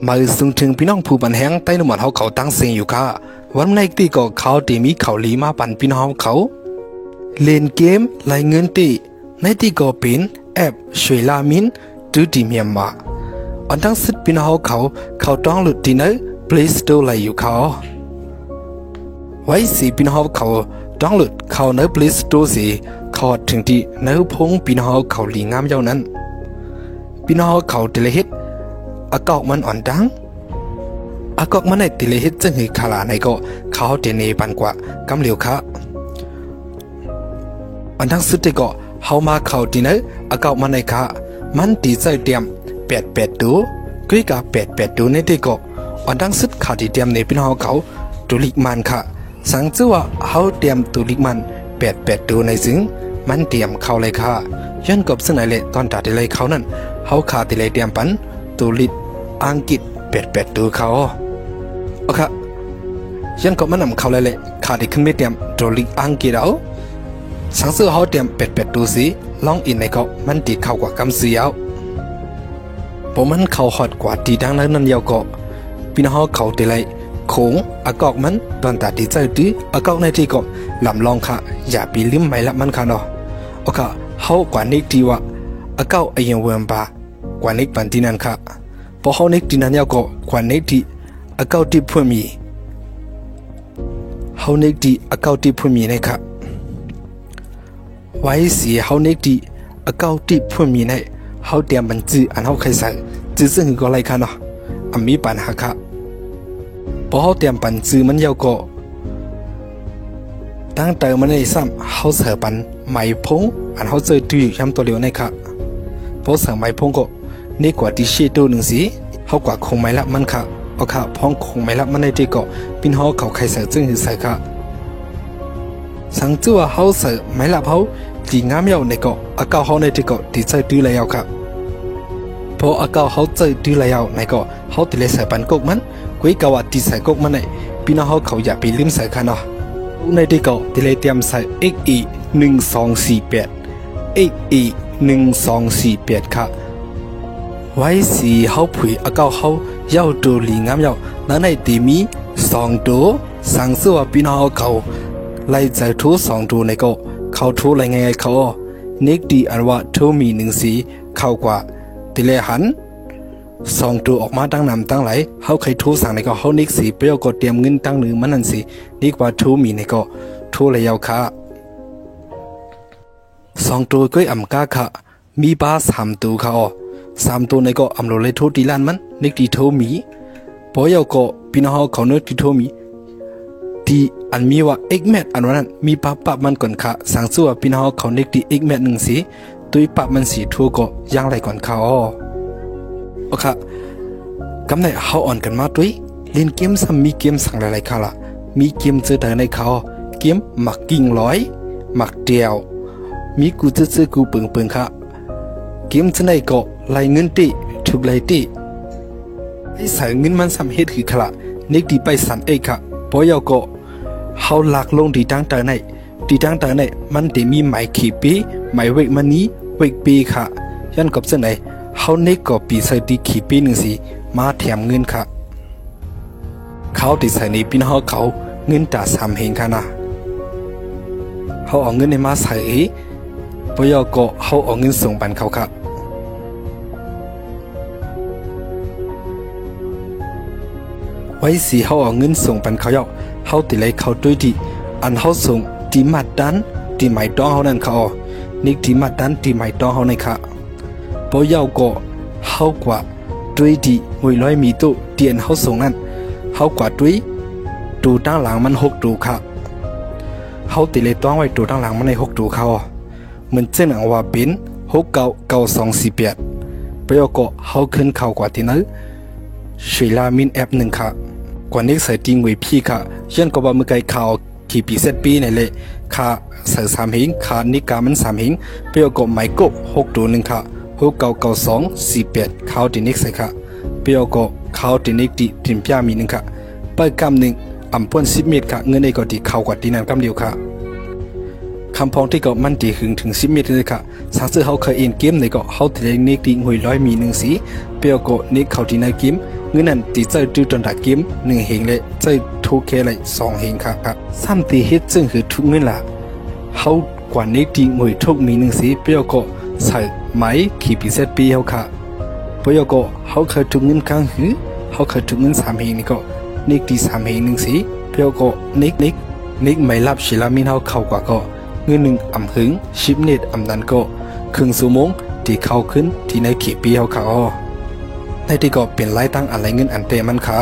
มาส่งถึงพี่น้องผู้บันแหงใต้หนุ่มเขาตั้งเสียงอยู่ค่ะวันในที่ก็เขาตีมีเขาลีมาปั่นพี่น้องเขาเล่นเกมไล่เงินตีในที่ก็เป็นแอปช่วยลามินดูดีเมียมาอันทั้งสิทธิ์พี่น้องเขาต้องหลุดที่ไหน Play Store ไล่อยู่เขาไว้สิพี่น้องเขาต้องหลุดเขาใน Play Store สิเขาถึงที่ในพงพี่น้องเขาลีงามเจ้านั้นพี่น้องเขาเดลฮิตอากาศมันอ่อนดังอากาศมันในติเลหิตจึงให้ขลาในก็เขาเดนเนปันกว่ากำเหลียวค่ะอันทั้งสุดที่ก็เขามาเขาดีเนออากาศมันในค่ะมันดีใจเตรียม8ดูกุยกา8ดูในที่ก็อันทั้งสุดเขาดีเตรียมในพี่น้องเขาตุลิกมันค่ะสังจือว่าเขาเตรียมตุลิกมัน8ดูในซึ่งมันเตรียมเขาเลยค่ะย้อนกับซึ่งไหนเลยตอนตัดเลยเขานั้นเขาขาดเลยเตรียมปันตุลิกอังกฤษ8ดูเขาโอเคยันก็มันนำเขาเลยขาดขึ้นไม่เตรียมตัวลิกอังกฤษเอาสังสือเขาเตรียม8ดูสิลองอินในก็มันติดเข้ากว่ากำเสียวพอมันเขาหอดกว่าตีดังนั้นนั่นยาวก็พี่น้องเขาเตเลยโขงอากอกมันตอนตัดดีใจดีอากอกในที่ก็ลำลองค่ะอย่าไปลืมไม่ละมันค่ะเนาะโอเคเขากว่านิกดีว่าอากอกไอยังเวิร์มปากว่านิกปันที่นั่นค่ะพอเขานิกที่นั่นยาวก็กว่านิกที่อากาศที่พุ่มมีเขาเนกดีอากาศที่พุ่มมีนะครับไว้เสียเขาเนกดีอากาศที่พุ่มมีในเขาเตรียมบรรจุอันเขาเคยใส่จื้อซึ่งก็ไรกันเนาะมีปัญหาค่ะพอเขาเตรียมบรรจุมันยาวก็ตั้งแต่มันในซ้ำเขาเสิร์ฟปันไม้พงอันเขาเจอตีย้ำตัวเดียวนะครับพอเสิร์ฟไม้พงก็นี่กว่าที่เชี่ยตัวหนึ่งสิเขากว่าคงไม่ละมันค่ะโอเคพ้องคงไม่ละมันในที่ก็พี่น้องเขาใครใส่จึงใส่ค่ะสังจื้อว่าเขาใส่ไม่ละเขาดีงามยาวในก็อากาศเขาในที่ก็ดีใจดีเลยค่ะพออากาศเขาใจดีเลยในก็เขาติเลยใส่ปันกกมันกุยกว่าดีใส่กกมันในพี่น้องเขาอย่าไปลืมใส่ค่ะเนาะในที่ก็ติเลยเตรียมใส่ XE 1248 XE 1248ค่ะไว้สีเขาผุยอากาศเขายาวตัวลีงามยาวนั่นในตีมี2ตัวสังสือว่าพี่น้องเขาไล่ใจทู2ตัวในก็เขาทูไล่ไงเขาเนกดีอันว่าทูมี1สีเข้ากว่าติเลหัน2ตัวออกมาตั้งนำตั้งไหลเขาเคยทูสั่งในก็เขาเนกสีเปรี้ยวก็เตรียมเงินตั้งหนึ่งมันนั่นสิดีกว่าทูมีในก็ทูเลยยาวค่ะ2ตัวก็อ่ำก้าค่ะมีบ้า3ตัวค่ะ3ตัวในก็อำโลเลยทูตีลานมันนิกตีโทมีพอยาวก็พี่น้องเขาเนื้อตีโทมีที่อันมีว่าเอ็กแมทอันนั้นมีปะมันก่อนค่ะสังสู้ว่าพี่น้องเขานิกตีเอ็กแมทหนึ่งสีตุยปะมันสีทั่วก็ย่างไรก่อนเขาโอเคกำในเขาอ่อนกันมาตุยเล่นเกมซ้ำมีเกมสั่งหลายๆค่ะละมีเกมเจอแต่ในเขาเกมหมักกิ่งร้อยหมักเดียวมีกูจะซื้อกูเปิงค่ะเกมจะในก็ไล่เงินตีถูกไล่ตีไอ้สายเงินมันสำเหตุคือขละนิกดีไปสันเอกค่ะพอยาวก็เขาหลักลงดีตั้งแต่ไหนมันจะมีหมายขีปีหมายเวกมันนี้เวกปีค่ะย้อนกับเส้นไหนเขาเนกก็ปีใส่ดีขีปีหนึ่งสีมาแถมเงินค่ะเขาติดใส่ในพี่น้องเขาเงินจ่า3เหงค่ะนะเขาเอาเงินในมาใส่พอยาวก็เขาเอาเงินส่งบันเขาค่ะไว้สีเขาเอาเงินส่งปันเขาเขาติเลยเขาด้วยดีอันเขาส่งดีมัดดันดีหมายต้องเขานั่นเขานิกดีมัดดันดีหมายต้องเขาในค่ะพอยาวก็เขากว่าด้วยดี100มีตู้เดียนเขาส่งนั่นเขากว่าด้วยตูตั้งหลังมัน6ตูค่ะเขาติเลยต้องไว้ตูตั้งหลังมันใน6ตูเขาเหมือนเช่นว่าเป็น699248พอยาวก็เขาขึ้นเขากว่าที่นั้นช่วยลามินแอปหนึ่งค่ะกว่านี้ใส่จริงไว้พี่ค่ะยันก็ว่าเมื่อไกลข่าวขี่ปีเซตปีในเลยค่ะใส่3หิงค่ะนิกามัน3หิงเปรี้ยวก็ไม่กบ6ตัวหนึ่งค่ะ699248ข่าวตินิกใส่ค่ะเปรี้ยวก็ข่าวตินิกติถิ่นพิามีหนึ่งค่ะไปกำหนึ่งอ่ำพ่น10 เมตรค่ะเงินในก็ตีข่าวกว่าตีนั้นกำเดียวค่ะคำพองที่ก็มันตีถึง10 เมตรเลยค่ะสังเกตเขาเคยเอ็นเกมในก็เขาตินิกตี100มี1สีเปรี้ยวก็นิกเขาตีในเกม เงินนั้นตีเจอดูจนดักกิม1เหงเลยเจอทุกเคเลย2เหงค่ะซ้ำตีเฮ็ดจึงคือทุกเงินล่ะเฮากว่านี้ตีงวยทุกมี1สิเปรี้ยวก็ใส่ไหมขี่ปีเซตปีเฮาค่ะเปรี้ยวก็เฮาเคยทุกเงินกลางหือเฮาเคยทุกเงิน3เหงนี่ก็นิกตี3เหง1สิเปรี้ยวก็นิกไม่รับศิลามินเฮาเข้ากว่าก็เงิน1อำหึง10เน็ตอำนั้นก็ครึ่งชั่วโมงที่เข้าขึ้นที่ในขี่ปีเฮาค่ะในที่ก็เป็นไล่ตั้งอะไรเงินอันเตมันค่ะ